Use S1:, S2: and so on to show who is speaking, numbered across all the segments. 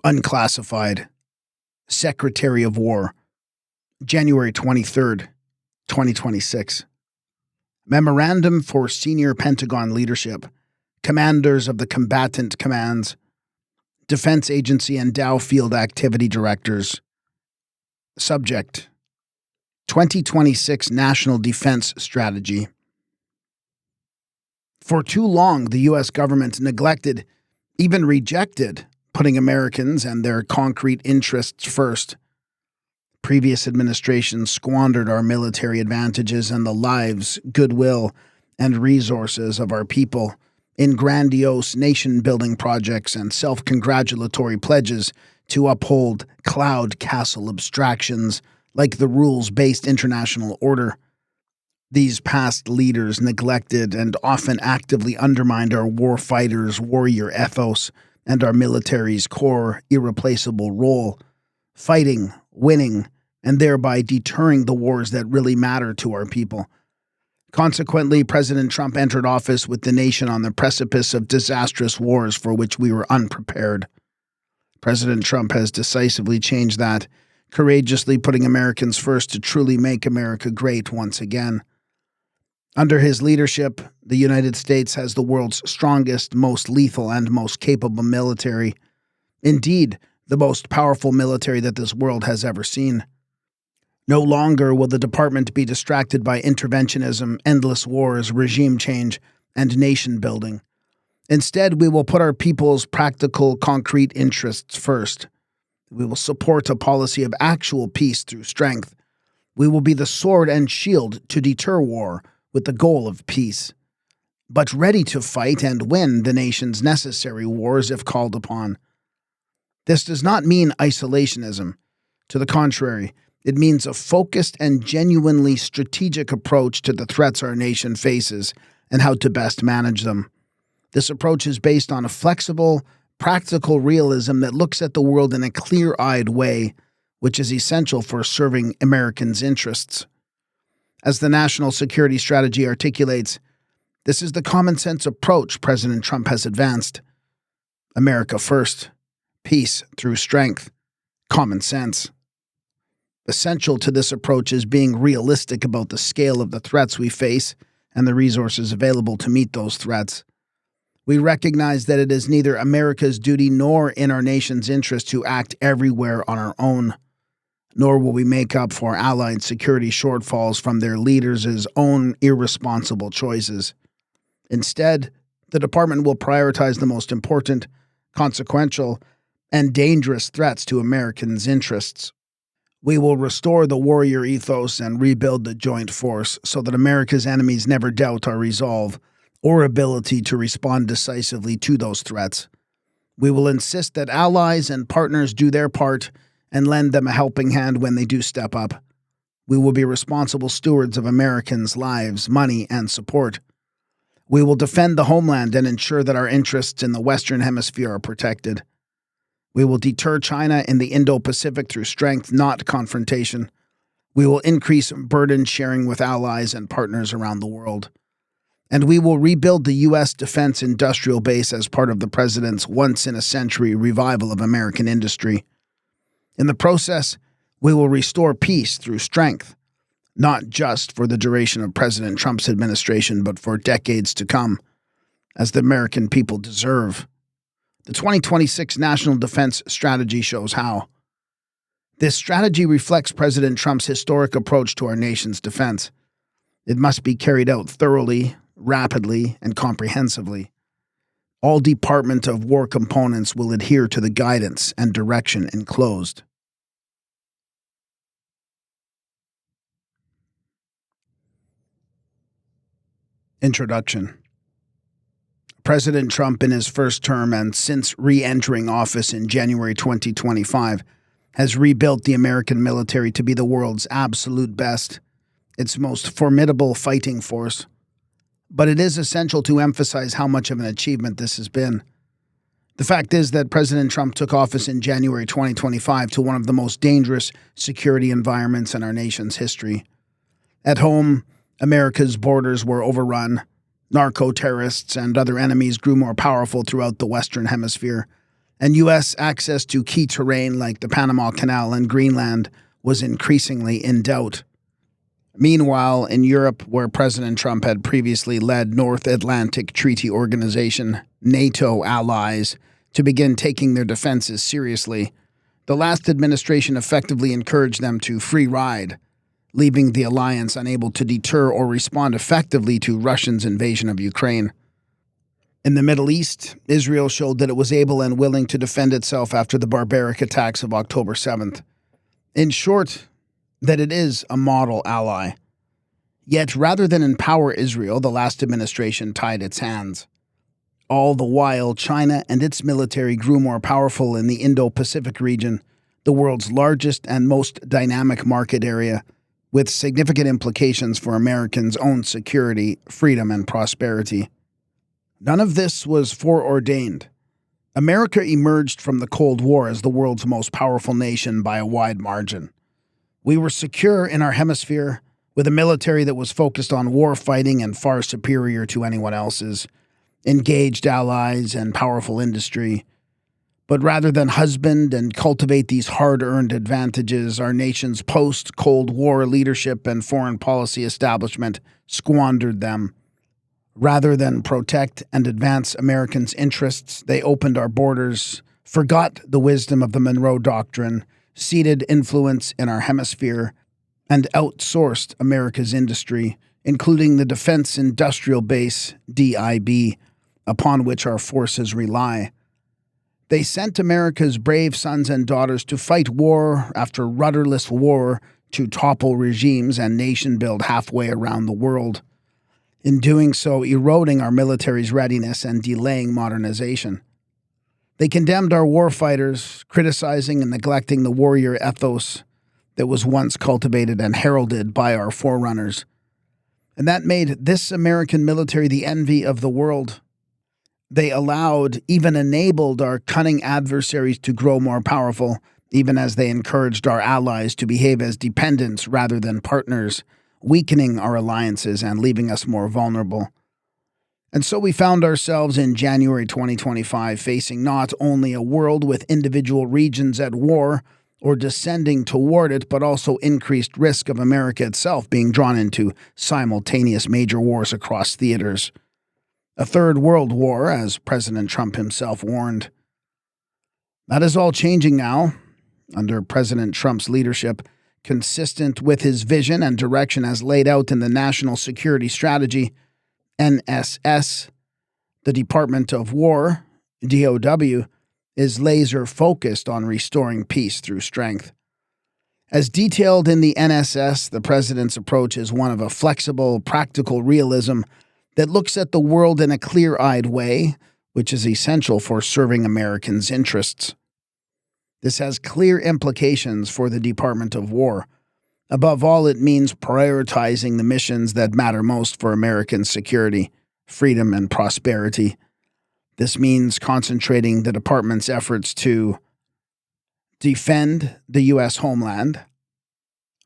S1: Unclassified. Secretary of War. January 23rd, 2026. Memorandum for Senior Pentagon Leadership. Commanders of the Combatant Commands. Defense Agency and Dow Field Activity Directors. Subject: 2026 National Defense Strategy. For too long, the U.S. government neglected, even rejected, putting Americans and their concrete interests first. Previous administrations squandered our military advantages and the lives, goodwill, and resources of our people in grandiose nation-building projects and self-congratulatory pledges to uphold cloud castle abstractions like the rules-based international order. These past leaders neglected and often actively undermined our war fighters' warrior ethos and our military's core, irreplaceable role, fighting, winning, and thereby deterring the wars that really matter to our people. Consequently, President Trump entered office with the nation on the precipice of disastrous wars for which we were unprepared. President Trump has decisively changed that, courageously putting Americans first to truly make America great once again. Under his leadership, the United States has the world's strongest, most lethal, and most capable military. Indeed, the most powerful military that this world has ever seen. No longer will the department be distracted by interventionism, endless wars, regime change, and nation building. Instead, we will put our people's practical, concrete interests first. We will support a policy of actual peace through strength. We will be the sword and shield to deter war with the goal of peace, but ready to fight and win the nation's necessary wars if called upon. This does not mean isolationism. To the contrary, it means a focused and genuinely strategic approach to the threats our nation faces and how to best manage them. This approach is based on a flexible, practical realism that looks at the world in a clear-eyed way, which is essential for serving Americans' interests. As the national security strategy articulates, this is the common-sense approach President Trump has advanced. America first. Peace through strength. Common sense. Essential to this approach is being realistic about the scale of the threats we face and the resources available to meet those threats. We recognize that it is neither America's duty nor in our nation's interest to act everywhere on our own. Nor will we make up for allied security shortfalls from their leaders' own irresponsible choices. Instead, the department will prioritize the most important, consequential, and dangerous threats to Americans' interests. We will restore the warrior ethos and rebuild the joint force so that America's enemies never doubt our resolve or ability to respond decisively to those threats. We will insist that allies and partners do their part and lend them a helping hand when they do step up. We will be responsible stewards of Americans' lives, money, and support. We will defend the homeland and ensure that our interests in the Western Hemisphere are protected. We will deter China in the Indo-Pacific through strength, not confrontation. We will increase burden sharing with allies and partners around the world. And we will rebuild the U.S. defense industrial base as part of the President's once-in-a-century revival of American industry. In the process, we will restore peace through strength, not just for the duration of President Trump's administration, but for decades to come, as the American people deserve. The 2026 National Defense Strategy shows how. This strategy reflects President Trump's historic approach to our nation's defense. It must be carried out thoroughly, rapidly, and comprehensively. All Department of War components will adhere to the guidance and direction enclosed. Introduction. President Trump, in his first term and since re-entering office in January 2025, has rebuilt the American military to be the world's absolute best, its most formidable fighting force. But it is essential to emphasize how much of an achievement this has been. The fact is that President Trump took office in January 2025 to one of the most dangerous security environments in our nation's history. At home, America's borders were overrun. Narco-terrorists and other enemies grew more powerful throughout the Western Hemisphere, and U.S. access to key terrain like the Panama Canal and Greenland was increasingly in doubt. Meanwhile, in Europe, where President Trump had previously led North Atlantic Treaty Organization, NATO allies, to begin taking their defenses seriously, the last administration effectively encouraged them to free ride, leaving the alliance unable to deter or respond effectively to Russia's invasion of Ukraine. In the Middle East, Israel showed that it was able and willing to defend itself after the barbaric attacks of October 7th. In short, that it is a model ally. Yet, rather than empower Israel, the last administration tied its hands. All the while, China and its military grew more powerful in the Indo-Pacific region, the world's largest and most dynamic market area, with significant implications for Americans' own security, freedom, and prosperity. None of this was foreordained. America emerged from the Cold War as the world's most powerful nation by a wide margin. We were secure in our hemisphere, with a military that was focused on war fighting and far superior to anyone else's, engaged allies, and powerful industry. But rather than husband and cultivate these hard-earned advantages, our nation's post-Cold War leadership and foreign policy establishment squandered them. Rather than protect and advance Americans' interests, they opened our borders, forgot the wisdom of the Monroe Doctrine, ceded influence in our hemisphere, and outsourced America's industry, including the Defense Industrial Base, DIB, upon which our forces rely. They sent America's brave sons and daughters to fight war after rudderless war to topple regimes and nation-build halfway around the world. In doing so, eroding our military's readiness and delaying modernization. They condemned our warfighters, criticizing and neglecting the warrior ethos that was once cultivated and heralded by our forerunners. And that made this American military the envy of the world. They allowed, even enabled our cunning adversaries to grow more powerful, even as they encouraged our allies to behave as dependents rather than partners, weakening our alliances and leaving us more vulnerable. And so we found ourselves in January 2025 facing not only a world with individual regions at war or descending toward it, but also increased risk of America itself being drawn into simultaneous major wars across theaters. A third world war, as President Trump himself warned. That is all changing now, under President Trump's leadership, consistent with his vision and direction as laid out in the National Security Strategy, NSS. The Department of War, DOW, is laser-focused on restoring peace through strength. As detailed in the NSS, the president's approach is one of a flexible, practical realism that looks at the world in a clear-eyed way, which is essential for serving Americans' interests. This has clear implications for the Department of War. Above all, it means prioritizing the missions that matter most for American security, freedom, and prosperity. This means concentrating the department's efforts to defend the U.S. homeland.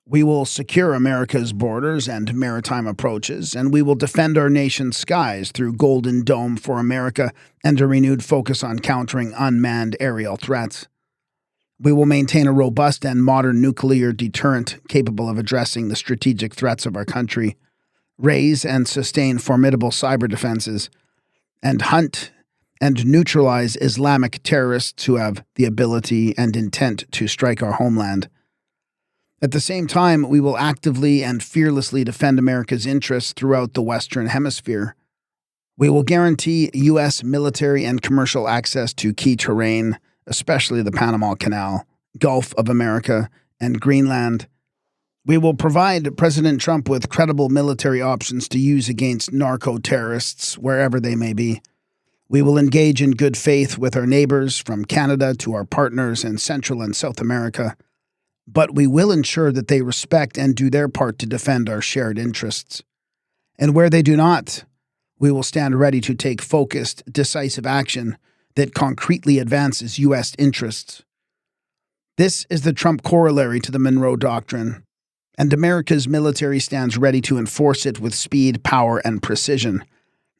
S1: We will secure America's borders and maritime approaches, and we will defend our nation's skies through Golden Dome for America and a renewed focus on countering unmanned aerial threats. We will maintain a robust and modern nuclear deterrent capable of addressing the strategic threats of our country, raise and sustain formidable cyber defenses, and hunt and neutralize Islamic terrorists who have the ability and intent to strike our homeland. At the same time, we will actively and fearlessly defend America's interests throughout the Western Hemisphere. We will guarantee U.S. military and commercial access to key terrain, especially the Panama Canal, Gulf of America, and Greenland. We will provide President Trump with credible military options to use against narco-terrorists wherever they may be. We will engage in good faith with our neighbors, from Canada to our partners in Central and South America. But we will ensure that they respect and do their part to defend our shared interests. And where they do not, we will stand ready to take focused, decisive action that concretely advances U.S. interests. This is the Trump corollary to the Monroe Doctrine. and America's military stands ready to enforce it with speed, power, and precision,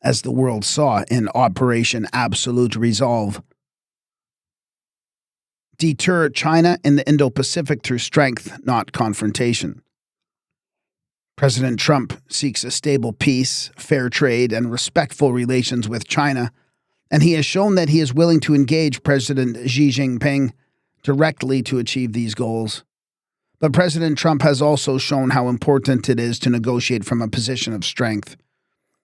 S1: as the world saw in Operation Absolute Resolve. Deter China in the Indo-Pacific through strength, not confrontation. President Trump seeks a stable peace, fair trade, and respectful relations with China, and he has shown that he is willing to engage President Xi Jinping directly to achieve these goals. But President Trump has also shown how important it is to negotiate from a position of strength,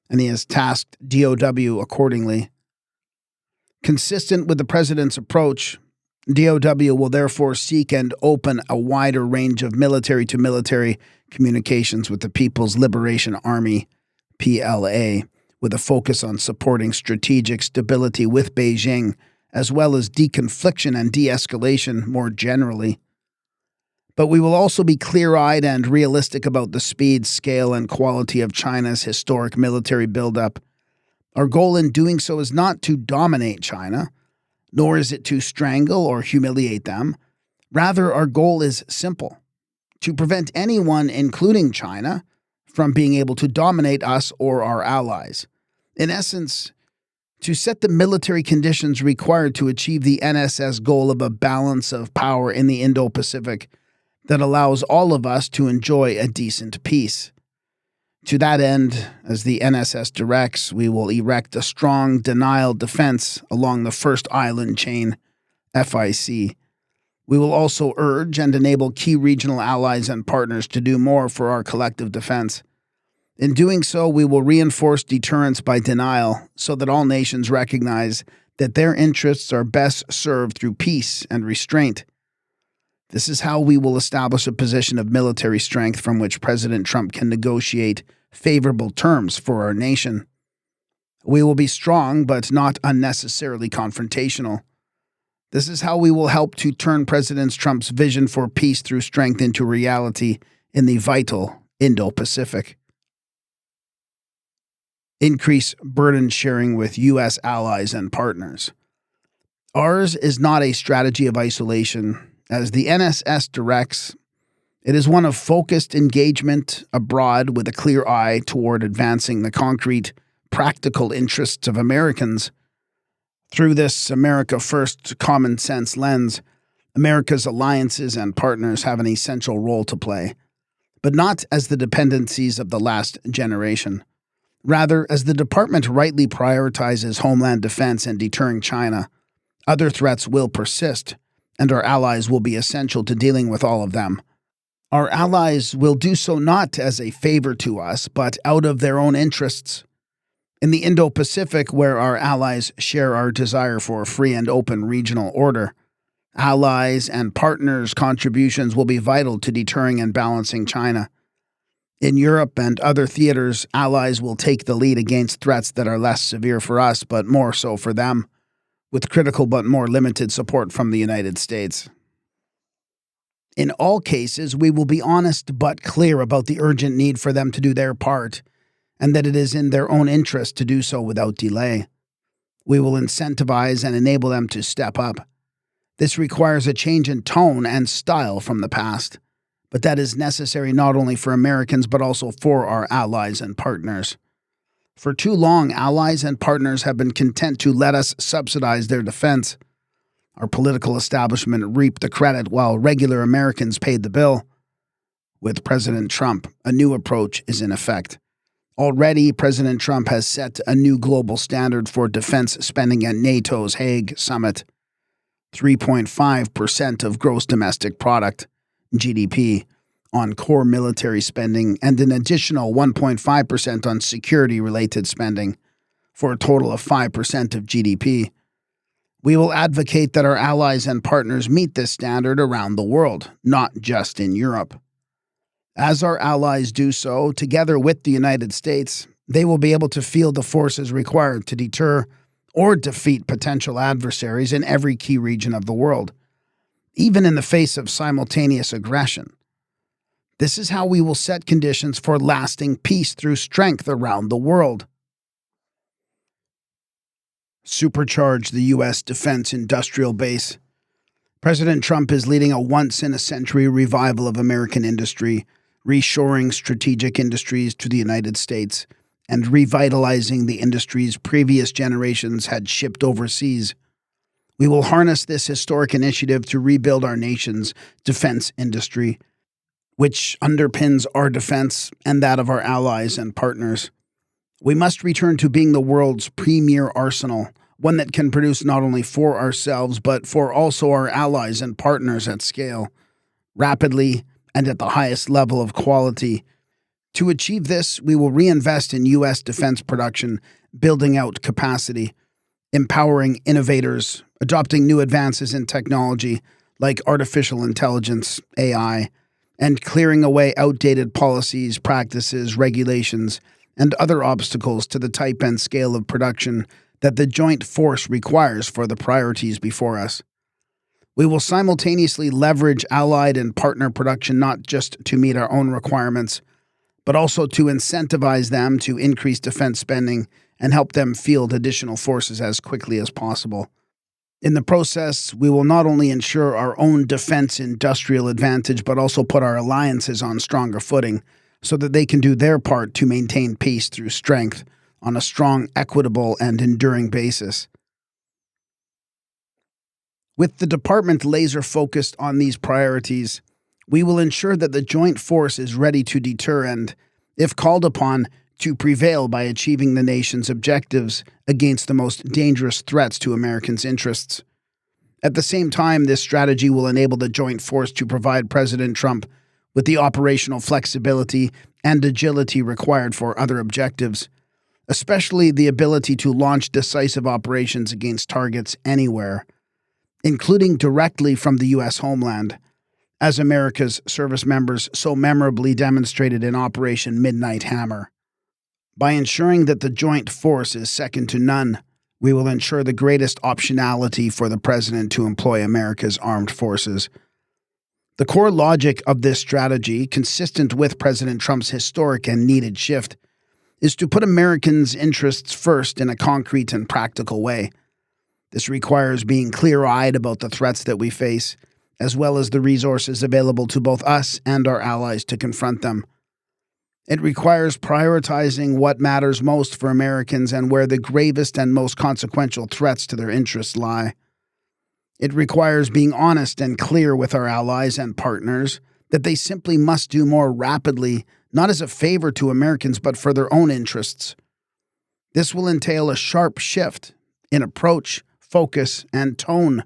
S1: and he has tasked DOW accordingly. Consistent with the president's approach, DOW will therefore seek and open a wider range of military-to-military communications with the People's Liberation Army, PLA, with a focus on supporting strategic stability with Beijing, as well as deconfliction and de-escalation more generally. But we will also be clear-eyed and realistic about the speed, scale, and quality of China's historic military buildup. Our goal in doing so is not to dominate China, nor is it to strangle or humiliate them. Rather, our goal is simple: to prevent anyone, including China, from being able to dominate us or our allies. In essence, to set the military conditions required to achieve the NSS goal of a balance of power in the Indo-Pacific that allows all of us to enjoy a decent peace. To that end, as the NSS directs, we will erect a strong denial defense along the First Island Chain, FIC. We will also urge and enable key regional allies and partners to do more for our collective defense. In doing so, we will reinforce deterrence by denial so that all nations recognize that their interests are best served through peace and restraint. This is how we will establish a position of military strength from which President Trump can negotiate favorable terms for our nation. We will be strong, but not unnecessarily confrontational. This is how we will help to turn President Trump's vision for peace through strength into reality in the vital Indo-Pacific. Increase burden sharing with U.S. allies and partners. Ours is not a strategy of isolation. As the NSS directs, it is one of focused engagement abroad with a clear eye toward advancing the concrete, practical interests of Americans. Through this America First common sense lens, America's alliances and partners have an essential role to play, but not as the dependencies of the last generation. Rather, as the department rightly prioritizes homeland defense and deterring China, other threats will persist, and our allies will be essential to dealing with all of them. Our allies will do so not as a favor to us, but out of their own interests. In the Indo-Pacific, where our allies share our desire for a free and open regional order, allies and partners' contributions will be vital to deterring and balancing China. In Europe and other theaters, allies will take the lead against threats that are less severe for us, but more so for them, with critical but more limited support from the United States. In all cases, we will be honest but clear about the urgent need for them to do their part, and that it is in their own interest to do so without delay. We will incentivize and enable them to step up. This requires a change in tone and style from the past, but that is necessary not only for Americans but also for our allies and partners. For too long, allies and partners have been content to let us subsidize their defense. Our political establishment reaped the credit while regular Americans paid the bill. With President Trump, a new approach is in effect. Already, President Trump has set a new global standard for defense spending at NATO's Hague summit. 3.5% of gross domestic product, GDP, on core military spending and an additional 1.5% on security-related spending, for a total of 5% of GDP. We will advocate that our allies and partners meet this standard around the world, not just in Europe. As our allies do so, together with the United States, they will be able to field the forces required to deter or defeat potential adversaries in every key region of the world, even in the face of simultaneous aggression. This is how we will set conditions for lasting peace through strength around the world. Supercharge the U.S. defense industrial base. President Trump is leading a once-in-a-century revival of American industry, reshoring strategic industries to the United States, and revitalizing the industries previous generations had shipped overseas. We will harness this historic initiative to rebuild our nation's defense industry, which underpins our defense and that of our allies and partners. We must return to being the world's premier arsenal, one that can produce not only for ourselves, but for also our allies and partners at scale, rapidly, and at the highest level of quality. To achieve this, we will reinvest in U.S. defense production, building out capacity, empowering innovators, adopting new advances in technology like artificial intelligence, AI, and clearing away outdated policies, practices, regulations, and other obstacles to the type and scale of production that the joint force requires for the priorities before us. We will simultaneously leverage allied and partner production not just to meet our own requirements, but also to incentivize them to increase defense spending and help them field additional forces as quickly as possible. In the process, we will not only ensure our own defense industrial advantage, but also put our alliances on stronger footing so that they can do their part to maintain peace through strength on a strong, equitable, and enduring basis. With the department laser-focused on these priorities, we will ensure that the joint force is ready to deter and, if called upon, to prevail by achieving the nation's objectives against the most dangerous threats to Americans' interests. At the same time, this strategy will enable the joint force to provide President Trump with the operational flexibility and agility required for other objectives, especially the ability to launch decisive operations against targets anywhere, including directly from the U.S. homeland, as America's service members so memorably demonstrated in Operation Midnight Hammer. By ensuring that the joint force is second to none, we will ensure the greatest optionality for the President to employ America's armed forces. The core logic of this strategy, consistent with President Trump's historic and needed shift, is to put Americans' interests first in a concrete and practical way. This requires being clear-eyed about the threats that we face, as well as the resources available to both us and our allies to confront them. It requires prioritizing what matters most for Americans and where the gravest and most consequential threats to their interests lie. It requires being honest and clear with our allies and partners that they simply must do more rapidly, not as a favor to Americans, but for their own interests. This will entail a sharp shift in approach, focus, and tone.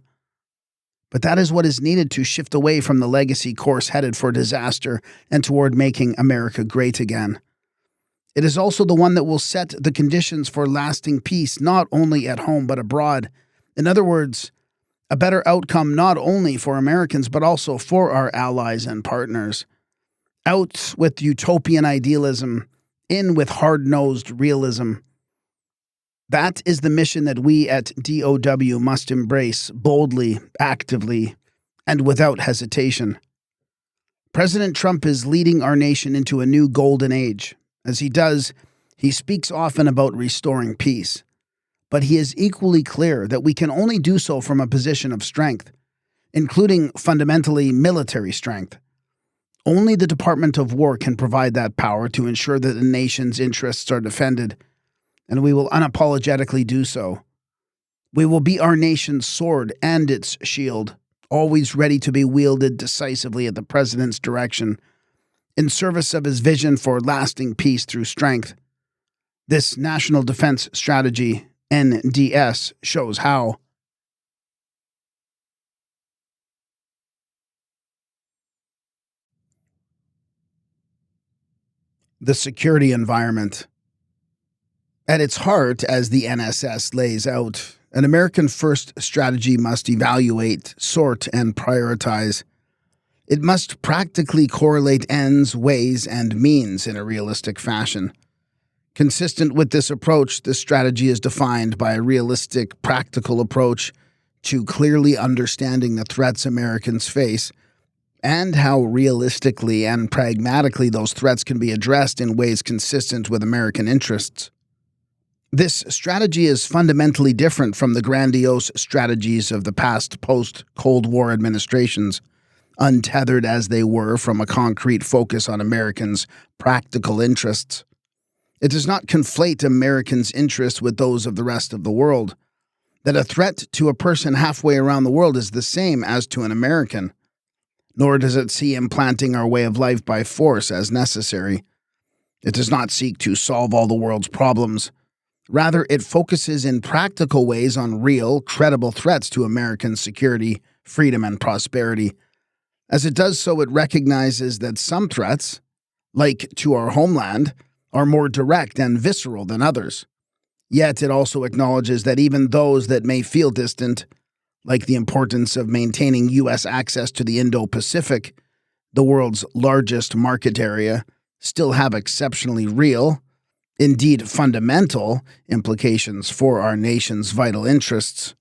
S1: But that is what is needed to shift away from the legacy course headed for disaster and toward making America great again. It is also the one that will set the conditions for lasting peace, not only at home but abroad. In other words, a better outcome not only for Americans but also for our allies and partners. Out with utopian idealism, in with hard-nosed realism. That is the mission that we at DOW must embrace boldly, actively, and without hesitation. President Trump is leading our nation into a new golden age. As he does, he speaks often about restoring peace. But he is equally clear that we can only do so from a position of strength, including fundamentally military strength. Only the Department of War can provide that power to ensure that the nation's interests are defended, and we will unapologetically do so. We will be our nation's sword and its shield, always ready to be wielded decisively at the President's direction, in service of his vision for lasting peace through strength. This National Defense Strategy, NDS, shows how. The security environment. At its heart, as the NSS lays out, an American-first strategy must evaluate, sort, and prioritize. It must practically correlate ends, ways, and means in a realistic fashion. Consistent with this approach, this strategy is defined by a realistic, practical approach to clearly understanding the threats Americans face and how realistically and pragmatically those threats can be addressed in ways consistent with American interests. This strategy is fundamentally different from the grandiose strategies of the past post-Cold War administrations, untethered as they were from a concrete focus on Americans' practical interests. It does not conflate Americans' interests with those of the rest of the world. That a threat to a person halfway around the world is the same as to an American. Nor does it see implanting our way of life by force as necessary. It does not seek to solve all the world's problems. Rather, it focuses in practical ways on real, credible threats to American security, freedom, and prosperity. As it does so, it recognizes that some threats, like to our homeland, are more direct and visceral than others. Yet it also acknowledges that even those that may feel distant, like the importance of maintaining U.S. access to the Indo-Pacific, the world's largest market area, still have exceptionally real, indeed fundamental, implications for our nation's vital interests.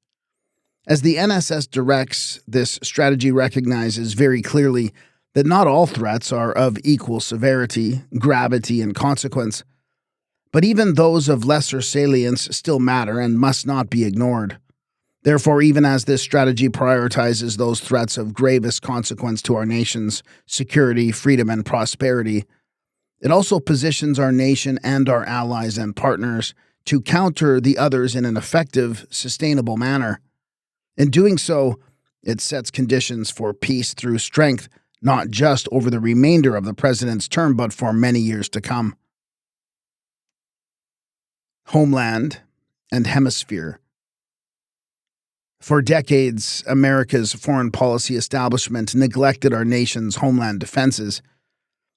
S1: As the NSS directs, this strategy recognizes very clearly that not all threats are of equal severity, gravity, and consequence, but even those of lesser salience still matter and must not be ignored. Therefore, even as this strategy prioritizes those threats of gravest consequence to our nation's security, freedom, and prosperity, it also positions our nation and our allies and partners to counter the others in an effective, sustainable manner. In doing so, it sets conditions for peace through strength, not just over the remainder of the president's term, but for many years to come. Homeland and hemisphere. For decades, America's foreign policy establishment neglected our nation's homeland defenses.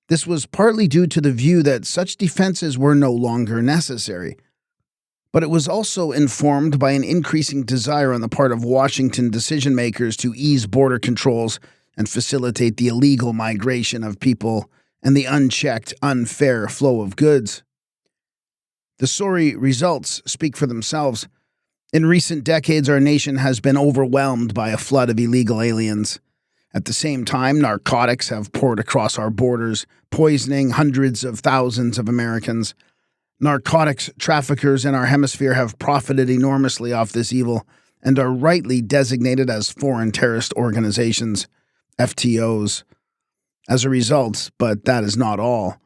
S1: This was partly due to the view that such defenses were no longer necessary. But it was also informed by an increasing desire on the part of Washington decision-makers to ease border controls and facilitate the illegal migration of people and the unchecked, unfair flow of goods. The sorry results speak for themselves. In recent decades, our nation has been overwhelmed by a flood of illegal aliens. At the same time, narcotics have poured across our borders, poisoning hundreds of thousands of Americans. Narcotics traffickers in our hemisphere have profited enormously off this evil and are rightly designated as foreign terrorist organizations, FTOs. As a result, but that is not all,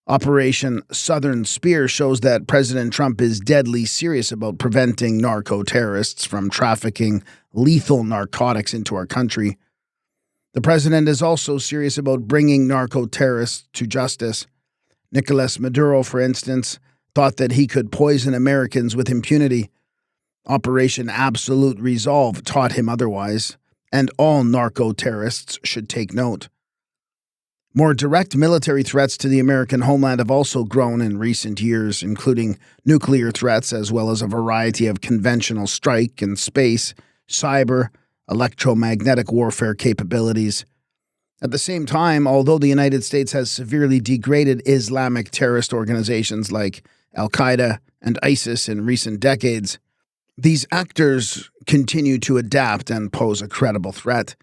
S1: Operation Southern Spear shows that President Trump is deadly serious about preventing narco-terrorists from trafficking lethal narcotics into our country. The president is also serious about bringing narco-terrorists to justice. Nicolas Maduro, for instance, thought that he could poison Americans with impunity. Operation Absolute Resolve taught him otherwise, and all narco-terrorists should take note. More direct military threats to the American homeland have also grown in recent years, including nuclear threats as well as a variety of conventional strike and space, cyber, electromagnetic warfare capabilities. At the same time, although the United States has severely degraded Islamic terrorist organizations like Al-Qaeda and ISIS in recent decades, these actors continue to adapt and pose a credible threat.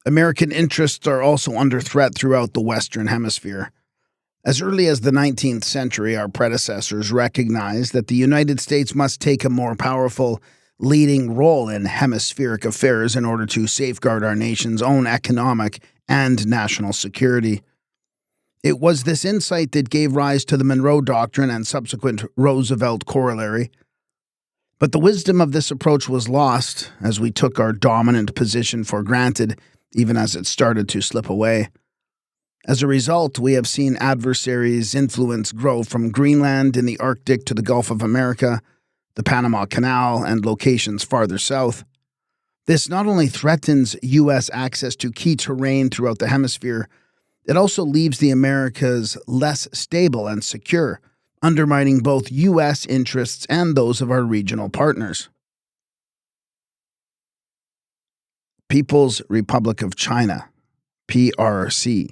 S1: American interests are also under threat throughout the Western Hemisphere. As early as the 19th century, our predecessors recognized that the United States must take a more powerful, leading role in hemispheric affairs in order to safeguard our nation's own economic and national security. It was this insight that gave rise to the Monroe Doctrine and subsequent Roosevelt Corollary. But the wisdom of this approach was lost as we took our dominant position for granted, even as it started to slip away. As a result, we have seen adversaries' influence grow from Greenland in the Arctic to the Gulf of America, the Panama Canal, and locations farther south. This not only threatens U.S. access to key terrain throughout the hemisphere, it also leaves the Americas less stable and secure, undermining both U.S. interests and those of our regional partners. People's Republic of China, PRC.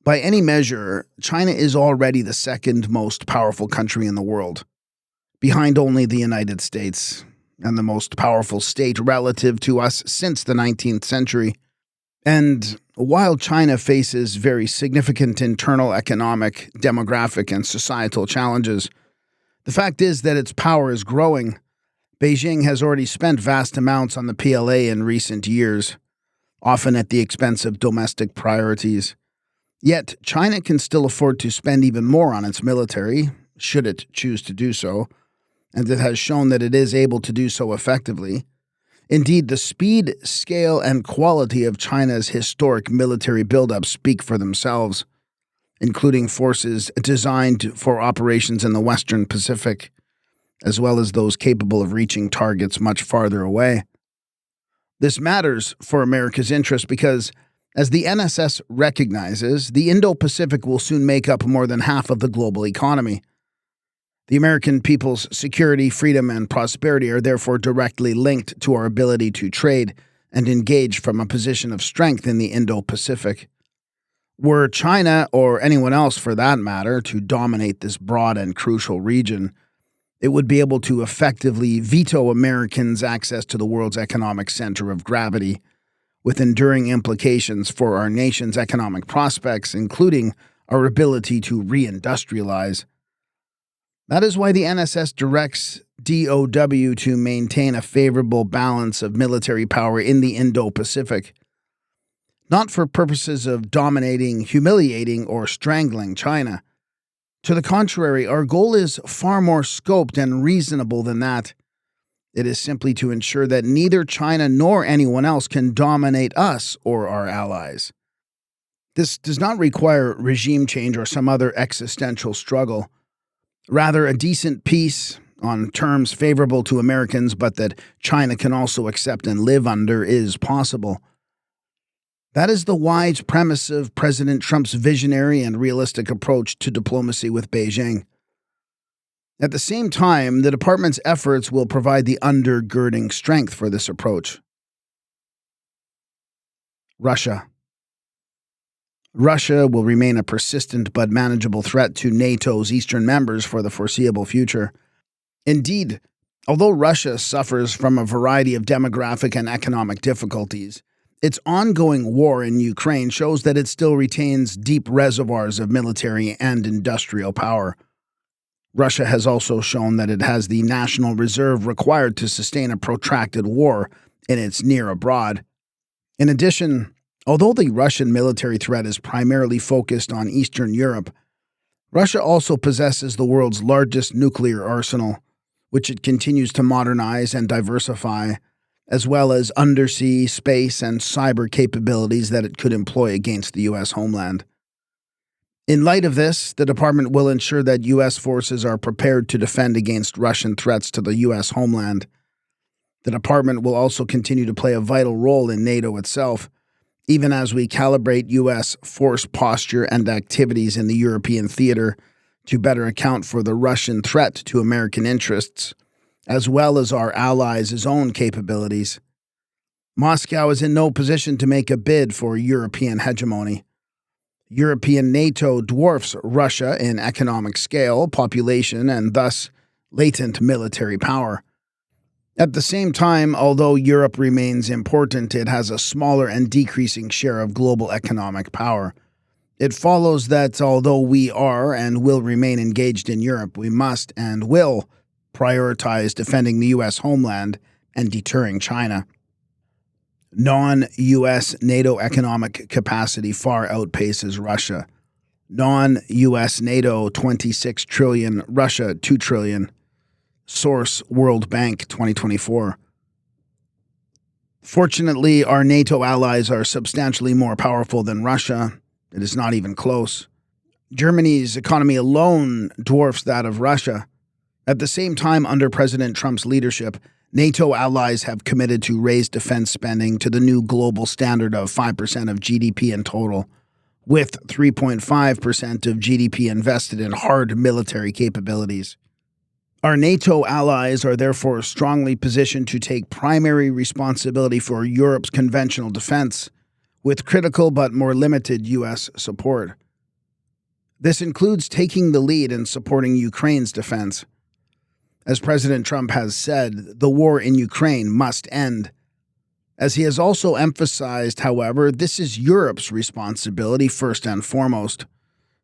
S1: By any measure, China is already the second most powerful country in the world, behind only the United States, and the most powerful state relative to us since the 19th century. And while China faces very significant internal economic, demographic, and societal challenges, the fact is that its power is growing. Beijing has already spent vast amounts on the PLA in recent years. often at the expense of domestic priorities. Yet, China can still afford to spend even more on its military, should it choose to do so, and it has shown that it is able to do so effectively. Indeed, the speed, scale, and quality of China's historic military buildup speak for themselves, including forces designed for operations in the Western Pacific, as well as those capable of reaching targets much farther away. This matters for America's interest because, as the NSS recognizes, the Indo-Pacific will soon make up more than half of the global economy. The American people's security, freedom, and prosperity are therefore directly linked to our ability to trade and engage from a position of strength in the Indo-Pacific. Were China, or anyone else for that matter, to dominate this broad and crucial region, it would be able to effectively veto Americans' access to the world's economic center of gravity, with enduring implications for our nation's economic prospects, including our ability to reindustrialize. That is why the NSS directs DOW to maintain a favorable balance of military power in the Indo-Pacific, not for purposes of dominating, humiliating, or strangling China. To the contrary, our goal is far more scoped and reasonable than that. It is simply to ensure that neither China nor anyone else can dominate us or our allies. This does not require regime change or some other existential struggle. Rather, a decent peace, on terms favorable to Americans but that China can also accept and live under, is possible. That is the wise premise of President Trump's visionary and realistic approach to diplomacy with Beijing. At the same time, the department's efforts will provide the undergirding strength for this approach. Russia. Russia will remain a persistent but manageable threat to NATO's eastern members for the foreseeable future. Indeed, although Russia suffers from a variety of demographic and economic difficulties, its ongoing war in Ukraine shows that it still retains deep reservoirs of military and industrial power. Russia has also shown that it has the national reserve required to sustain a protracted war in its near abroad. In addition, although the Russian military threat is primarily focused on Eastern Europe, Russia also possesses the world's largest nuclear arsenal, which it continues to modernize and diversify, as well as undersea, space, and cyber capabilities that it could employ against the U.S. homeland. In light of this, the department will ensure that U.S. forces are prepared to defend against Russian threats to the U.S. homeland. The department will also continue to play a vital role in NATO itself, even as we calibrate U.S. force posture and activities in the European theater to better account for the Russian threat to American interests, as well as our allies' own capabilities. Moscow is in no position to make a bid for European hegemony. European NATO dwarfs Russia in economic scale, population, and thus latent military power. At the same time, although Europe remains important, it has a smaller and decreasing share of global economic power. It follows that although we are and will remain engaged in Europe, we must and will prioritize defending the U.S. homeland and deterring China. Non-U.S. NATO economic capacity far outpaces Russia. Non-U.S. NATO 26 trillion, Russia 2 trillion. Source World Bank 2024. Fortunately, our NATO allies are substantially more powerful than Russia. It is not even close. Germany's economy alone dwarfs that of Russia. At the same time, under President Trump's leadership, NATO allies have committed to raise defense spending to the new global standard of 5% of GDP in total, with 3.5% of GDP invested in hard military capabilities. Our NATO allies are therefore strongly positioned to take primary responsibility for Europe's conventional defense, with critical but more limited U.S. support. This includes taking the lead in supporting Ukraine's defense. As President Trump has said, the war in Ukraine must end. As he has also emphasized, however, this is Europe's responsibility first and foremost.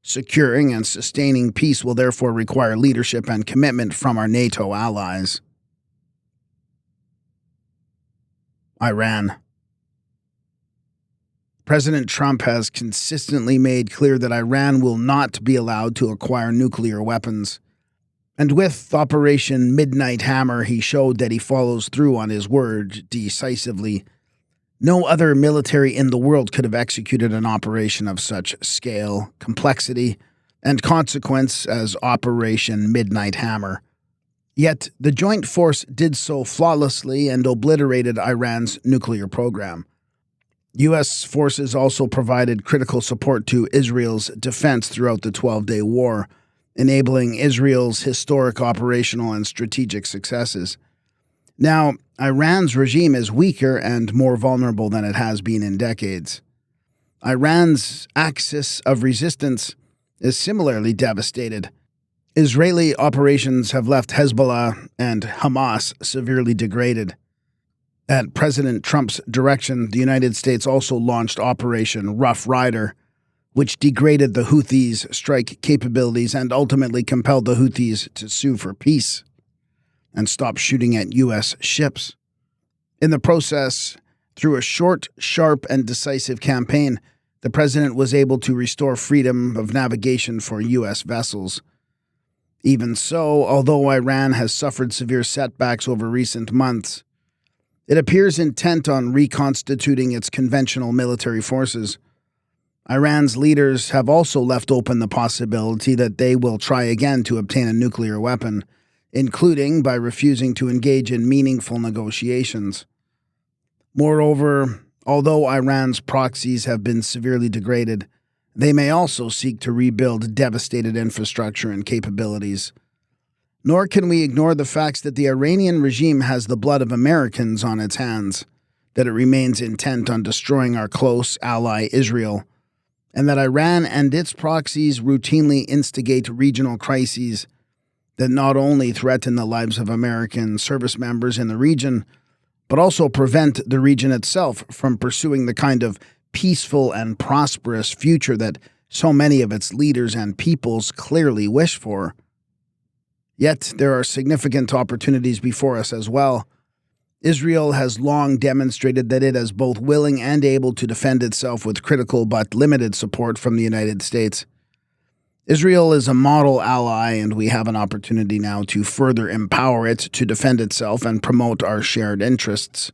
S1: Securing and sustaining peace will therefore require leadership and commitment from our NATO allies. Iran. President Trump has consistently made clear that Iran will not be allowed to acquire nuclear weapons. And with Operation Midnight Hammer, he showed that he follows through on his word decisively. No other military in the world could have executed an operation of such scale, complexity, and consequence as Operation Midnight Hammer. Yet the joint force did so flawlessly and obliterated Iran's nuclear program. U.S. forces also provided critical support to Israel's defense throughout the 12-day war, enabling Israel's historic operational and strategic successes. Now, Iran's regime is weaker and more vulnerable than it has been in decades. Iran's axis of resistance is similarly devastated. Israeli operations have left Hezbollah and Hamas severely degraded. At President Trump's direction, the United States also launched Operation Rough Rider, which degraded the Houthis' strike capabilities and ultimately compelled the Houthis to sue for peace and stop shooting at U.S. ships. In the process, through a short, sharp, and decisive campaign, the president was able to restore freedom of navigation for U.S. vessels. Even so, although Iran has suffered severe setbacks over recent months, it appears intent on reconstituting its conventional military forces. Iran's leaders have also left open the possibility that they will try again to obtain a nuclear weapon, including by refusing to engage in meaningful negotiations. Moreover, although Iran's proxies have been severely degraded, they may also seek to rebuild devastated infrastructure and capabilities. Nor can we ignore the facts that the Iranian regime has the blood of Americans on its hands, that it remains intent on destroying our close ally Israel, and that Iran and its proxies routinely instigate regional crises that not only threaten the lives of American service members in the region, but also prevent the region itself from pursuing the kind of peaceful and prosperous future that so many of its leaders and peoples clearly wish for. Yet there are significant opportunities before us as well. Israel has long demonstrated that it is both willing and able to defend itself with critical but limited support from the United States. Israel is a model ally, and we have an opportunity now to further empower it to defend itself and promote our shared interests,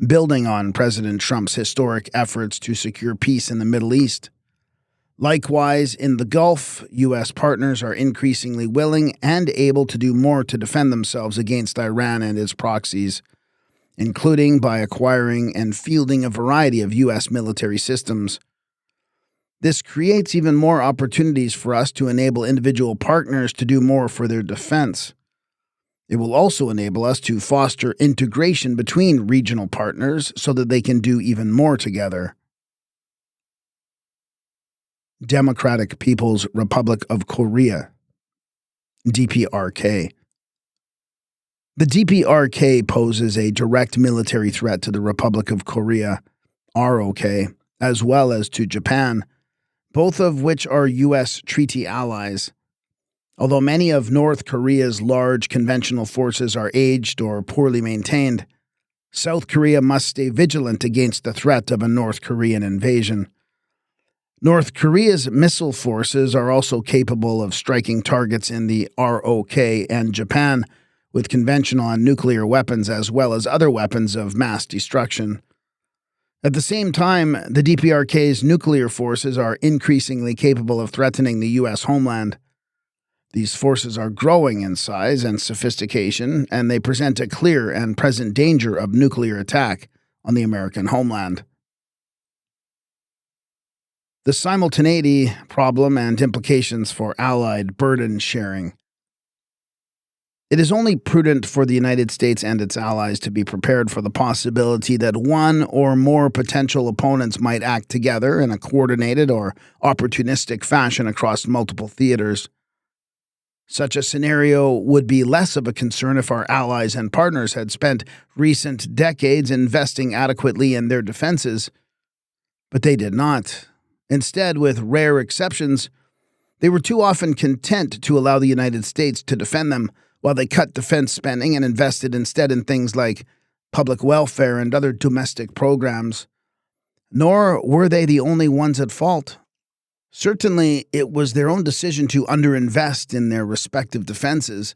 S1: building on President Trump's historic efforts to secure peace in the Middle East. Likewise, in the Gulf, U.S. partners are increasingly willing and able to do more to defend themselves against Iran and its proxies, including by acquiring and fielding a variety of U.S. military systems. This creates even more opportunities for us to enable individual partners to do more for their defense. It will also enable us to foster integration between regional partners so that they can do even more together. Democratic People's Republic of Korea, DPRK. The DPRK poses a direct military threat to the Republic of Korea, ROK, as well as to Japan, both of which are U.S. treaty allies. Although many of North Korea's large conventional forces are aged or poorly maintained, South Korea must stay vigilant against the threat of a North Korean invasion. North Korea's missile forces are also capable of striking targets in the ROK and Japan with conventional and nuclear weapons as well as other weapons of mass destruction. At the same time, the DPRK's nuclear forces are increasingly capable of threatening the U.S. homeland. These forces are growing in size and sophistication, and they present a clear and present danger of nuclear attack on the American homeland. The simultaneity problem and implications for Allied burden sharing. It is only prudent for the United States and its allies to be prepared for the possibility that one or more potential opponents might act together in a coordinated or opportunistic fashion across multiple theaters. Such a scenario would be less of a concern if our allies and partners had spent recent decades investing adequately in their defenses, but they did not. Instead, with rare exceptions, they were too often content to allow the United States to defend them while they cut defense spending and invested instead in things like public welfare and other domestic programs. Nor were they the only ones at fault. Certainly, it was their own decision to underinvest in their respective defenses,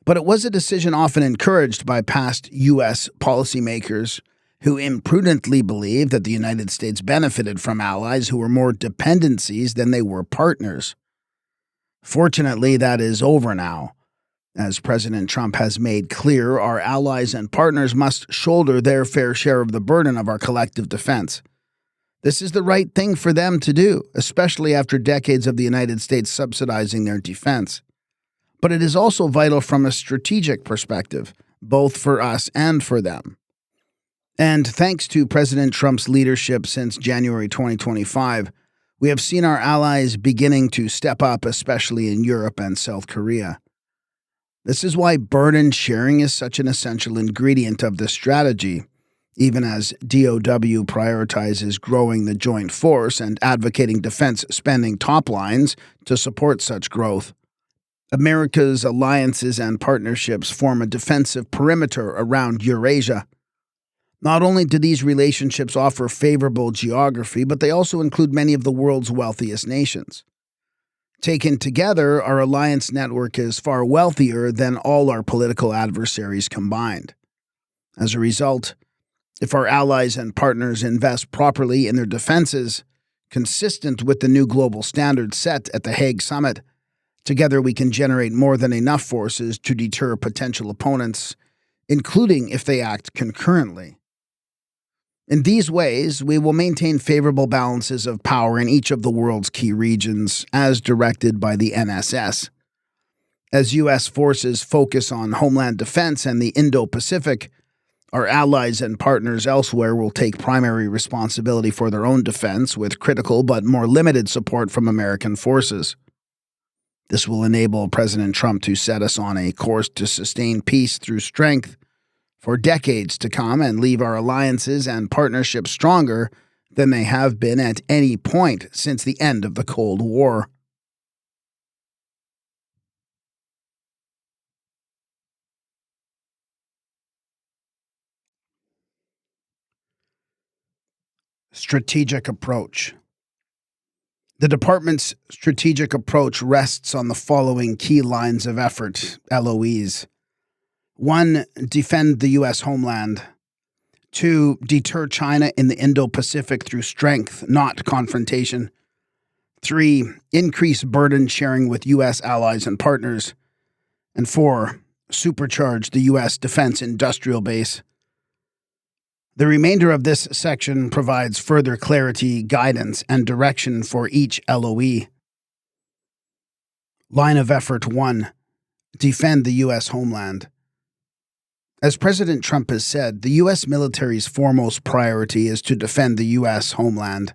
S1: but it was a decision often encouraged by past U.S. policymakers who imprudently believed that the United States benefited from allies who were more dependencies than they were partners. Fortunately, that is over now. As President Trump has made clear, our allies and partners must shoulder their fair share of the burden of our collective defense. This is the right thing for them to do, especially after decades of the United States subsidizing their defense. But it is also vital from a strategic perspective, both for us and for them. And thanks to President Trump's leadership since January 2025, we have seen our allies beginning to step up, especially in Europe and South Korea. This is why burden sharing is such an essential ingredient of this strategy, even as DOW prioritizes growing the joint force and advocating defense spending top lines to support such growth. America's alliances and partnerships form a defensive perimeter around Eurasia. Not only do these relationships offer favorable geography, but they also include many of the world's wealthiest nations. Taken together, our alliance network is far wealthier than all our political adversaries combined. As a result, if our allies and partners invest properly in their defenses, consistent with the new global standards set at the Hague Summit, together we can generate more than enough forces to deter potential opponents, including if they act concurrently. In these ways, we will maintain favorable balances of power in each of the world's key regions, as directed by the NSS. As U.S. forces focus on homeland defense and the Indo-Pacific, our allies and partners elsewhere will take primary responsibility for their own defense with critical but more limited support from American forces. This will enable President Trump to set us on a course to sustain peace through strength for decades to come and leave our alliances and partnerships stronger than they have been at any point since the end of the Cold War. Strategic approach. The department's strategic approach rests on the following key lines of effort, LOEs. 1. Defend the U.S. homeland. 2. Deter China in the Indo-Pacific through strength, not confrontation. 3. Increase burden sharing with U.S. allies and partners. And 4. Supercharge the U.S. defense industrial base. The remainder of this section provides further clarity, guidance, and direction for each LOE. Line of effort 1. Defend the U.S. homeland. As President Trump has said, the U.S. military's foremost priority is to defend the U.S. homeland.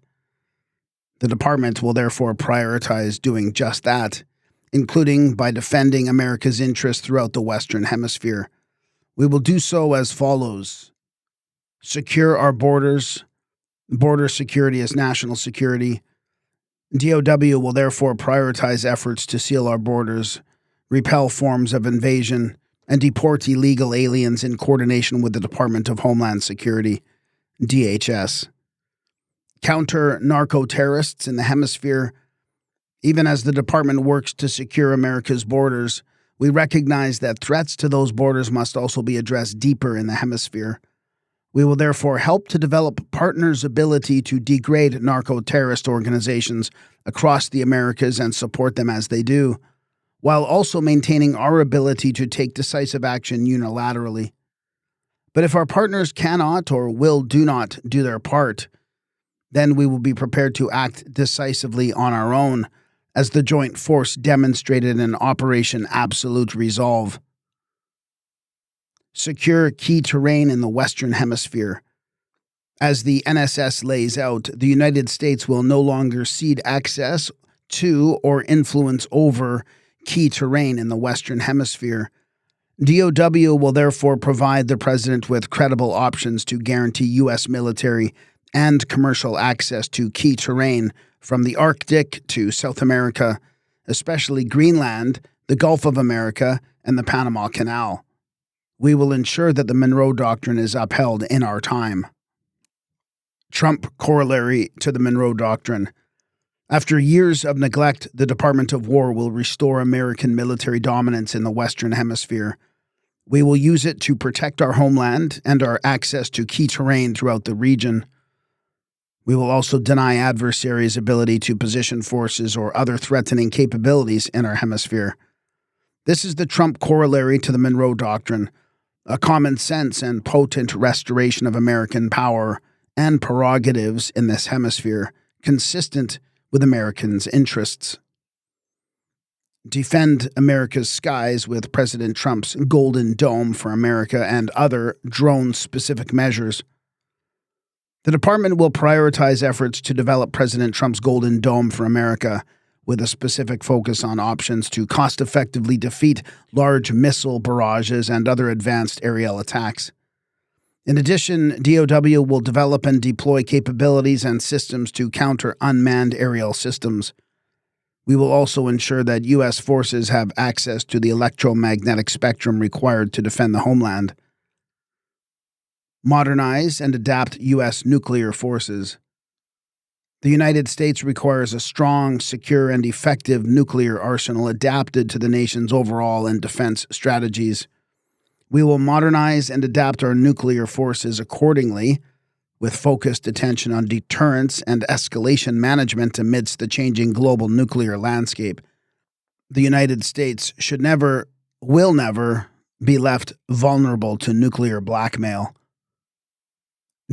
S1: The department will therefore prioritize doing just that, including by defending America's interests throughout the Western Hemisphere. We will do so as follows. Secure our borders. Border security is national security. DOW will therefore prioritize efforts to seal our borders, repel forms of invasion, and deport illegal aliens in coordination with the Department of Homeland Security, DHS. Counter narco-terrorists in the hemisphere. Even as the department works to secure America's borders, we recognize that threats to those borders must also be addressed deeper in the hemisphere. We will therefore help to develop partners' ability to degrade narco-terrorist organizations across the Americas and support them as they do, while also maintaining our ability to take decisive action unilaterally. But if our partners cannot or do not do their part, then we will be prepared to act decisively on our own, as the joint force demonstrated in Operation Absolute Resolve. Secure key terrain in the Western Hemisphere. As the NSS lays out, the United States will no longer cede access to or influence over key terrain in the Western Hemisphere. DOW will therefore provide the President with credible options to guarantee U.S. military and commercial access to key terrain from the Arctic to South America, especially Greenland, the Gulf of America, and the Panama Canal. We will ensure that the Monroe Doctrine is upheld in our time. Trump corollary to the Monroe Doctrine. After years of neglect, the Department of War will restore American military dominance in the Western Hemisphere. We will use it to protect our homeland and our access to key terrain throughout the region. We will also deny adversaries' ability to position forces or other threatening capabilities in our hemisphere. This is the Trump corollary to the Monroe Doctrine, a common sense and potent restoration of American power and prerogatives in this hemisphere, consistent with Americans' interests. Defend America's skies with President Trump's Golden Dome for America and other drone-specific measures. The department will prioritize efforts to develop President Trump's Golden Dome for America with a specific focus on options to cost-effectively defeat large missile barrages and other advanced aerial attacks. In addition, DoW will develop and deploy capabilities and systems to counter unmanned aerial systems. We will also ensure that U.S. forces have access to the electromagnetic spectrum required to defend the homeland. Modernize and adapt U.S. nuclear forces. The United States requires a strong, secure, and effective nuclear arsenal adapted to the nation's overall and defense strategies. We will modernize and adapt our nuclear forces accordingly, with focused attention on deterrence and escalation management amidst the changing global nuclear landscape. The United States will never be left vulnerable to nuclear blackmail.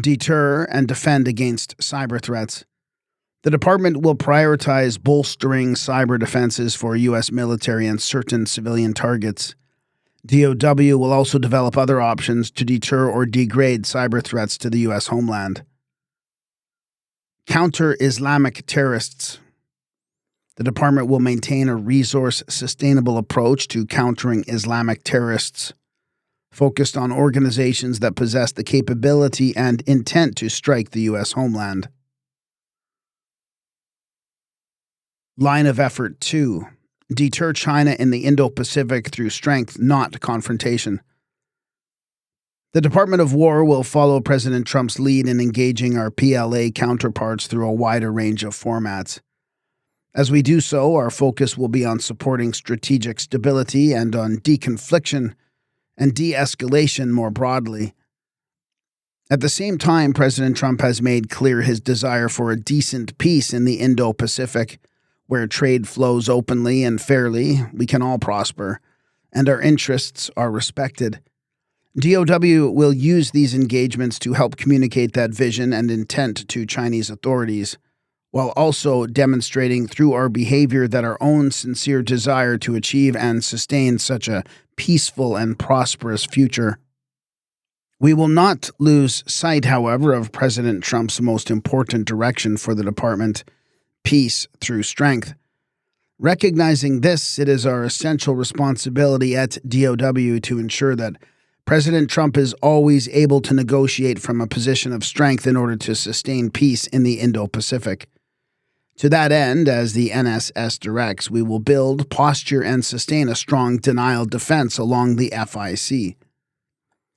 S1: Deter and defend against cyber threats. The department will prioritize bolstering cyber defenses for U.S. military and certain civilian targets. DoW will also develop other options to deter or degrade cyber threats to the U.S. homeland. Counter Islamic terrorists. The department will maintain a resource-sustainable approach to countering Islamic terrorists, focused on organizations that possess the capability and intent to strike the U.S. homeland. Line of Effort 2. Deter China in the Indo-Pacific through strength, not confrontation. The Department of War will follow President Trump's lead in engaging our PLA counterparts through a wider range of formats. As we do so, our focus will be on supporting strategic stability and on deconfliction and de-escalation more broadly. At the same time, President Trump has made clear his desire for a decent peace in the Indo-Pacific, where trade flows openly and fairly, we can all prosper, and our interests are respected. DoW will use these engagements to help communicate that vision and intent to Chinese authorities, while also demonstrating through our behavior that our own sincere desire to achieve and sustain such a peaceful and prosperous future. We will not lose sight, however, of President Trump's most important direction for the department: peace through strength. Recognizing this, it is our essential responsibility at DoW to ensure that President Trump is always able to negotiate from a position of strength in order to sustain peace in the Indo-Pacific. To that end, as the NSS directs, we will build, posture, and sustain a strong denial defense along the FIC.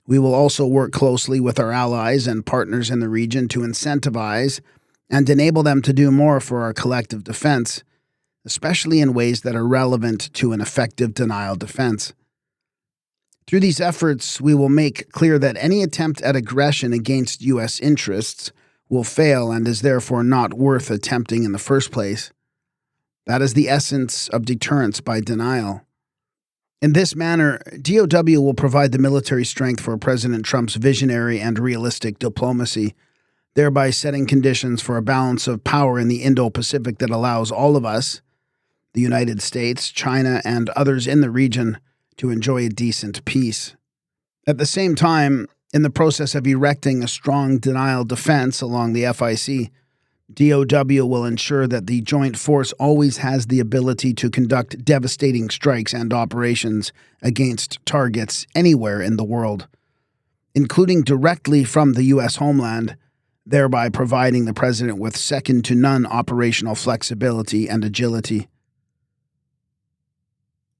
S1: We will also work closely with our allies and partners in the region to incentivize and enable them to do more for our collective defense, especially in ways that are relevant to an effective denial defense. Through these efforts, we will make clear that any attempt at aggression against U.S. interests will fail and is therefore not worth attempting in the first place. That is the essence of deterrence by denial. In this manner, DoW will provide the military strength for President Trump's visionary and realistic diplomacy, thereby setting conditions for a balance of power in the Indo-Pacific that allows all of us, the United States, China, and others in the region, to enjoy a decent peace. At the same time, in the process of erecting a strong denial defense along the FIC, DoW will ensure that the joint force always has the ability to conduct devastating strikes and operations against targets anywhere in the world, including directly from the U.S. homeland, thereby providing the president with second-to-none operational flexibility and agility.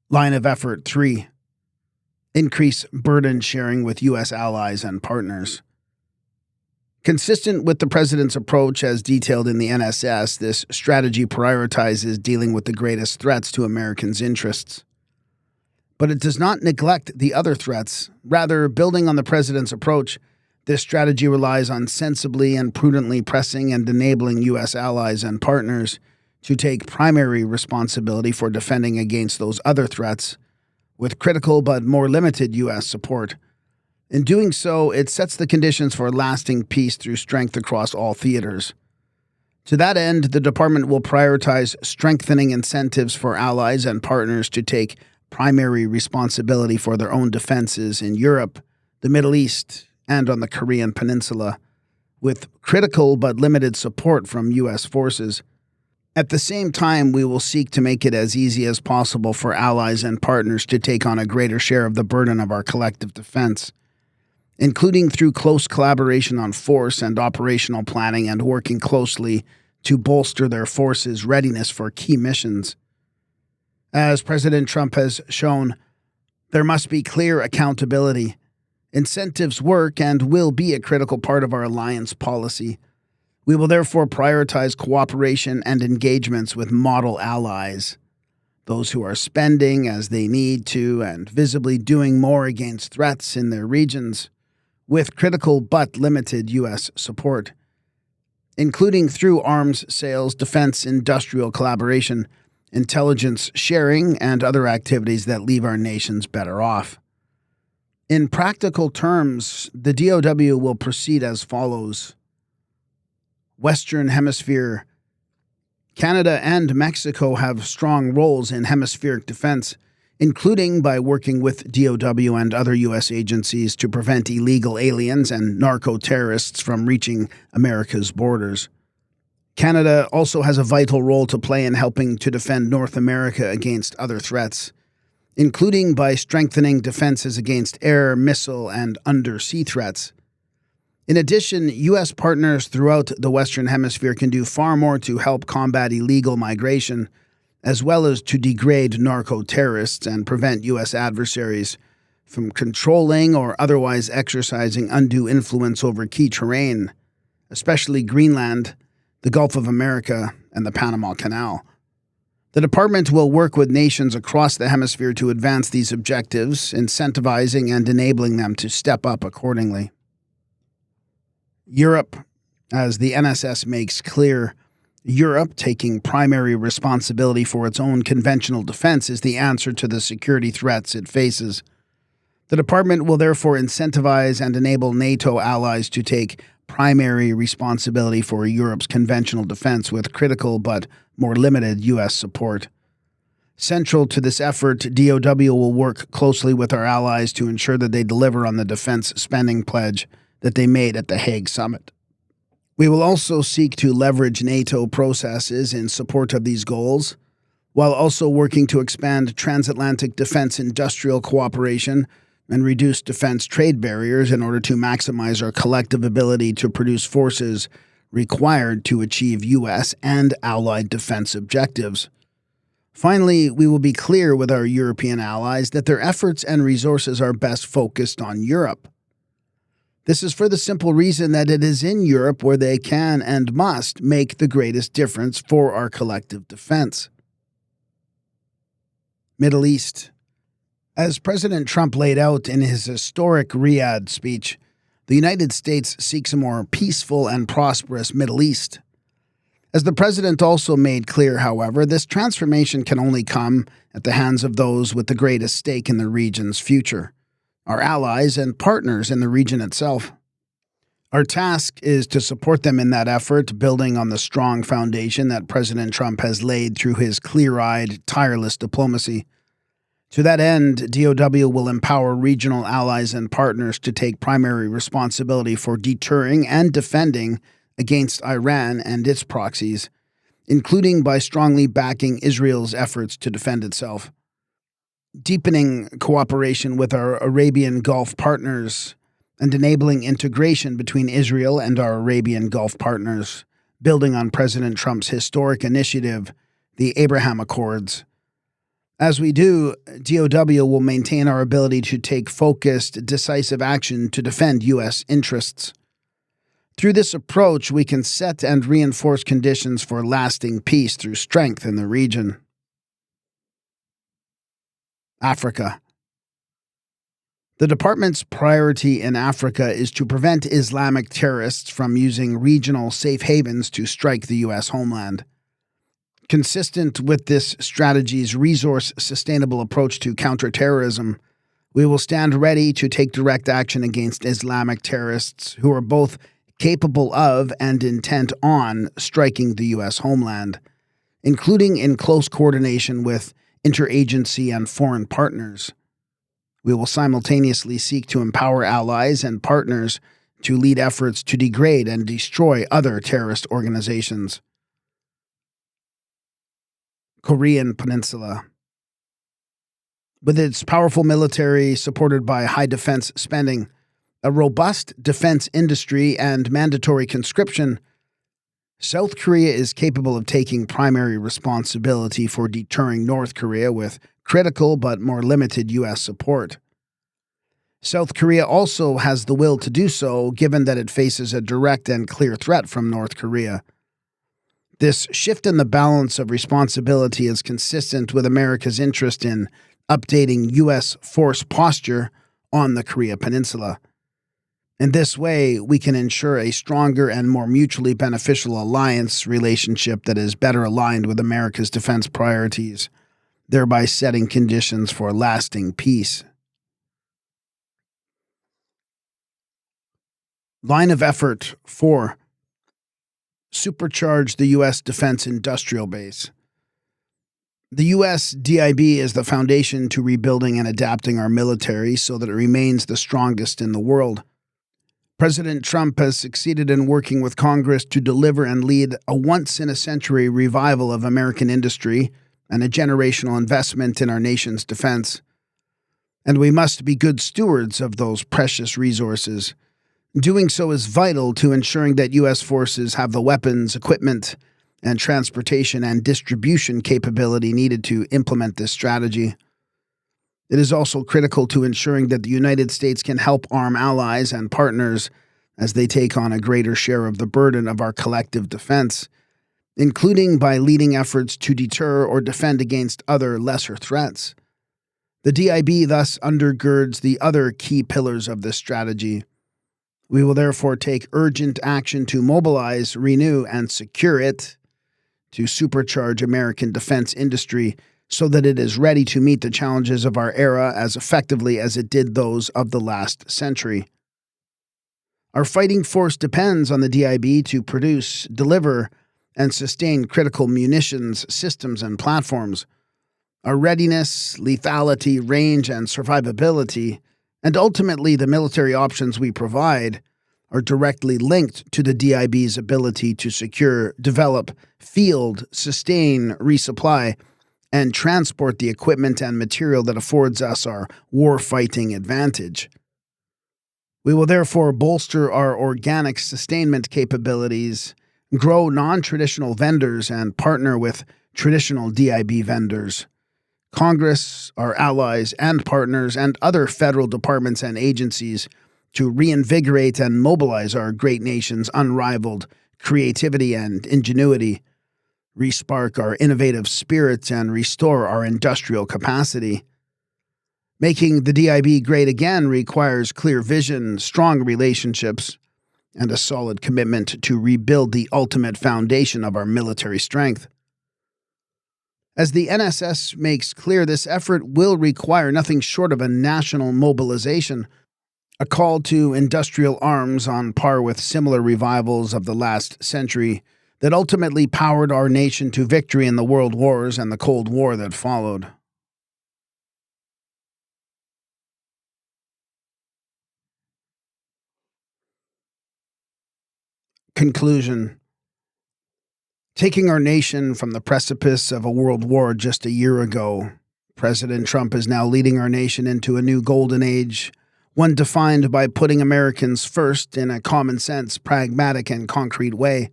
S1: Line of Effort 3. Increase burden sharing with U.S. allies and partners. Consistent with the president's approach as detailed in the NSS, this strategy prioritizes dealing with the greatest threats to Americans' interests. But it does not neglect the other threats. Rather, building on the president's approach, this strategy relies on sensibly and prudently pressing and enabling U.S. allies and partners to take primary responsibility for defending against those other threats, with critical but more limited U.S. support. In doing so, it sets the conditions for lasting peace through strength across all theaters. To that end, the department will prioritize strengthening incentives for allies and partners to take primary responsibility for their own defenses in Europe, the Middle East, and on the Korean Peninsula, with critical but limited support from U.S. forces. At the same time, we will seek to make it as easy as possible for allies and partners to take on a greater share of the burden of our collective defense, including through close collaboration on force and operational planning and working closely to bolster their forces' readiness for key missions. As President Trump has shown, there must be clear accountability. Incentives work and will be a critical part of our alliance policy. We will therefore prioritize cooperation and engagements with model allies, those who are spending as they need to and visibly doing more against threats in their regions, with critical but limited U.S. support, including through arms sales, defense, industrial collaboration, intelligence sharing, and other activities that leave our nations better off. In practical terms, the DoW will proceed as follows. Western Hemisphere. Canada and Mexico have strong roles in hemispheric defense, including by working with DoW and other U.S. agencies to prevent illegal aliens and narco-terrorists from reaching America's borders. Canada also has a vital role to play in helping to defend North America against other threats, including by strengthening defenses against air, missile, and undersea threats. In addition, U.S. partners throughout the Western Hemisphere can do far more to help combat illegal migration, as well as to degrade narco-terrorists and prevent U.S. adversaries from controlling or otherwise exercising undue influence over key terrain, especially Greenland, the Gulf of America, and the Panama Canal. The department will work with nations across the hemisphere to advance these objectives, incentivizing and enabling them to step up accordingly. Europe, as the NSS makes clear, Europe taking primary responsibility for its own conventional defense is the answer to the security threats it faces. The department will therefore incentivize and enable NATO allies to take primary responsibility for Europe's conventional defense with critical but more limited U.S. support. Central to this effort, DoW will work closely with our allies to ensure that they deliver on the defense spending pledge that they made at the Hague Summit. We will also seek to leverage NATO processes in support of these goals, while also working to expand transatlantic defense industrial cooperation and reduce defense trade barriers in order to maximize our collective ability to produce forces required to achieve U.S. and allied defense objectives. Finally, we will be clear with our European allies that their efforts and resources are best focused on Europe. This is for the simple reason that it is in Europe where they can and must make the greatest difference for our collective defense. Middle East. As President Trump laid out in his historic Riyadh speech, the United States seeks a more peaceful and prosperous Middle East. As the president also made clear, however, this transformation can only come at the hands of those with the greatest stake in the region's future, our allies and partners in the region itself. Our task is to support them in that effort, building on the strong foundation that President Trump has laid through his clear-eyed, tireless diplomacy. To that end, DoW will empower regional allies and partners to take primary responsibility for deterring and defending against Iran and its proxies, including by strongly backing Israel's efforts to defend itself. Deepening cooperation with our Arabian Gulf partners and enabling integration between Israel and our Arabian Gulf partners, building on President Trump's historic initiative, the Abraham Accords. As we do, DoW will maintain our ability to take focused, decisive action to defend U.S. interests. Through this approach, we can set and reinforce conditions for lasting peace through strength in the region. Africa. The department's priority in Africa is to prevent Islamic terrorists from using regional safe havens to strike the U.S. homeland. Consistent with this strategy's resource-sustainable approach to counterterrorism, we will stand ready to take direct action against Islamic terrorists who are both capable of and intent on striking the U.S. homeland, including in close coordination with interagency and foreign partners. We will simultaneously seek to empower allies and partners to lead efforts to degrade and destroy other terrorist organizations. Korean Peninsula. With its powerful military supported by high defense spending, a robust defense industry, and mandatory conscription, South Korea is capable of taking primary responsibility for deterring North Korea with critical but more limited U.S. support. South Korea also has the will to do so, given that it faces a direct and clear threat from North Korea. This shift in the balance of responsibility is consistent with America's interest in updating U.S. force posture on the Korea Peninsula. In this way, we can ensure a stronger and more mutually beneficial alliance relationship that is better aligned with America's defense priorities, thereby setting conditions for lasting peace. Line of effort 4. Supercharge the U.S. defense industrial base. The U.S. DIB is the foundation to rebuilding and adapting our military so that it remains the strongest in the world. President Trump has succeeded in working with Congress to deliver and lead a once-in-a-century revival of American industry and a generational investment in our nation's defense. And we must be good stewards of those precious resources. Doing so is vital to ensuring that U.S. forces have the weapons, equipment, and transportation and distribution capability needed to implement this strategy. It is also critical to ensuring that the United States can help arm allies and partners as they take on a greater share of the burden of our collective defense, including by leading efforts to deter or defend against other lesser threats. The DIB thus undergirds the other key pillars of this strategy. We will therefore take urgent action to mobilize, renew, and secure it, to supercharge American defense industry so that it is ready to meet the challenges of our era as effectively as it did those of the last century. Our fighting force depends on the DIB to produce, deliver, and sustain critical munitions, systems, and platforms. Our readiness, lethality, range, and survivability, and ultimately the military options we provide, are directly linked to the DIB's ability to secure, develop, field, sustain, resupply, and transport the equipment and material that affords us our war-fighting advantage. We will therefore bolster our organic sustainment capabilities, grow non-traditional vendors, and partner with traditional DIB vendors. Congress, our allies and partners, and other federal departments and agencies to reinvigorate and mobilize our great nation's unrivaled creativity and ingenuity, respark our innovative spirits, and restore our industrial capacity. Making the DIB great again requires clear vision, strong relationships, and a solid commitment to rebuild the ultimate foundation of our military strength. As the NSS makes clear, this effort will require nothing short of a national mobilization, a call to industrial arms on par with similar revivals of the last century that ultimately powered our nation to victory in the world wars and the Cold War that followed. Conclusion. Taking our nation from the precipice of a world war just a year ago, President Trump is now leading our nation into a new golden age, one defined by putting Americans first in a common-sense, pragmatic, and concrete way.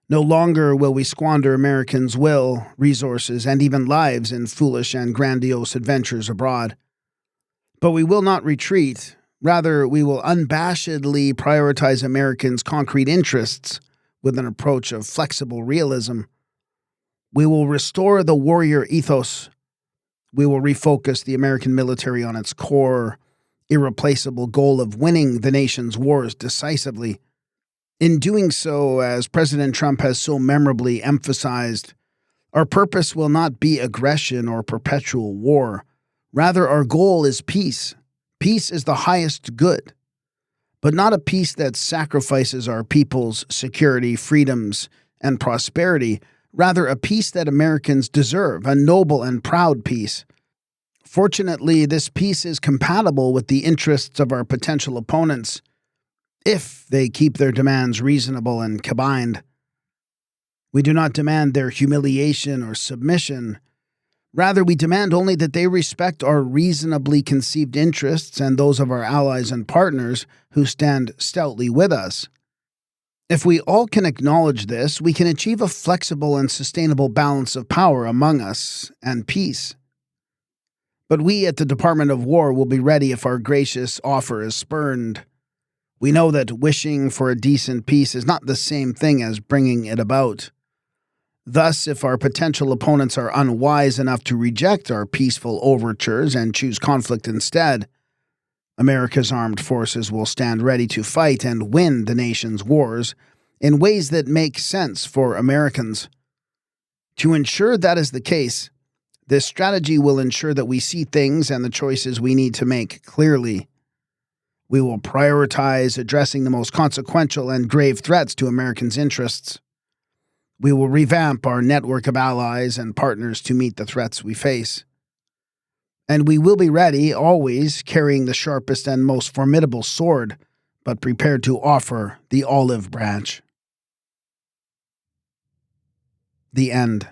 S1: No longer will we squander Americans' will, resources, and even lives in foolish and grandiose adventures abroad. But we will not retreat. Rather, we will unabashedly prioritize Americans' concrete interests with an approach of flexible realism. We will restore the warrior ethos. We will refocus the American military on its core, irreplaceable goal of winning the nation's wars decisively. In doing so, as President Trump has so memorably emphasized, our purpose will not be aggression or perpetual war. Rather, our goal is peace. Peace is the highest good, but not a peace that sacrifices our people's security, freedoms, and prosperity. Rather, a peace that Americans deserve, a noble and proud peace. Fortunately, this peace is compatible with the interests of our potential opponents, if they keep their demands reasonable and combined. We do not demand their humiliation or submission. Rather, we demand only that they respect our reasonably conceived interests and those of our allies and partners who stand stoutly with us. If we all can acknowledge this, we can achieve a flexible and sustainable balance of power among us and peace. But we at the Department of War will be ready if our gracious offer is spurned. We know that wishing for a decent peace is not the same thing as bringing it about. Thus, if our potential opponents are unwise enough to reject our peaceful overtures and choose conflict instead, America's armed forces will stand ready to fight and win the nation's wars in ways that make sense for Americans. To ensure that is the case, this strategy will ensure that we see things and the choices we need to make clearly. We will prioritize addressing the most consequential and grave threats to Americans' interests. We will revamp our network of allies and partners to meet the threats we face. And we will be ready, always carrying the sharpest and most formidable sword, but prepared to offer the olive branch. The end.